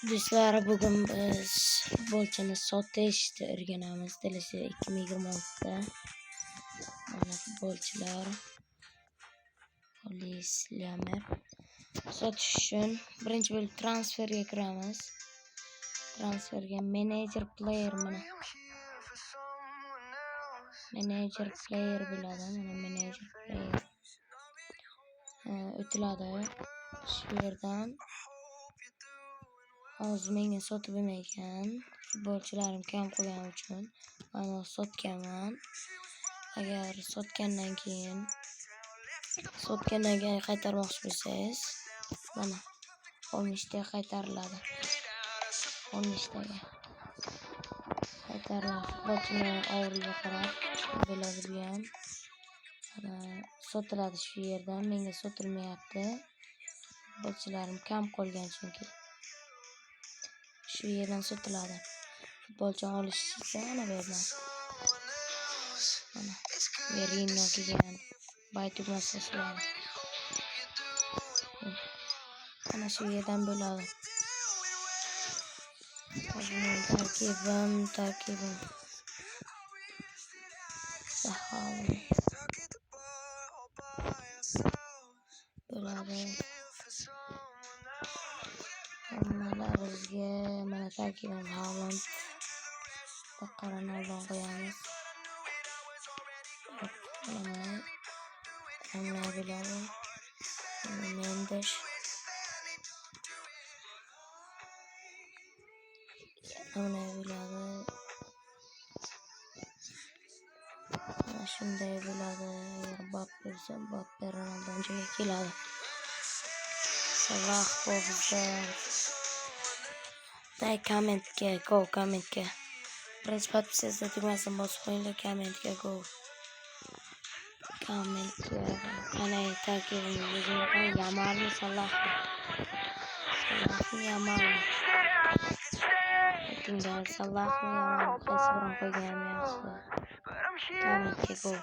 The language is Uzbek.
Do'stlar, bugun biz futbolchini sotishni o'rganamiz. Dilisi 2026da. Mana futbolchilar Polis Lamar. Sotish uchun birinchi bo'lib transferga kiramiz. Transferga manager player mana. Manager player bo'ladi. Mana manager player. O'tiladi. Shu yerdan hozir menga sotib bo'lmaygan futbolchilarim kam qolgani uchun mana sotganman. Agar sotgandan keyin qaytarmoqchi bo'lsangiz mana 10 taga qaytariladi. 10 taga qaytariladi. Futbolchini ovriga qarab bo'ladi bu ham. Sotiladi shu yerdan. Menga sotilmayapti. Futbolchilarim kam qolgan chunki. Shu yerdan sotiladi. Futbolchini olish esa mana bu yerdan. Mana Merino kelgan. Bay tugmasi sotiladi. Mana shu yerdan bo'ladi. Tarkibim. Sahovi. Bo'ladi. Hammalarimizga mana tarkibim Haaland. Qo'yamiz. Mana bo'ladi. Mendes. Mana bo'ladi. Mana shunday bo'ladi. Mbappe Ronaldodan joyga keladi. Salah bizda. Kommentga. Birinchi podpisatsiya tugmasini bosib qo'yinglar, kommentga go. Kommentga qanday tarkibimizni Yamalni Salahni Yamalni. Aytinglar Salahni Yamalni qaysi birini qo'yganim yaxshi. Kommentga go.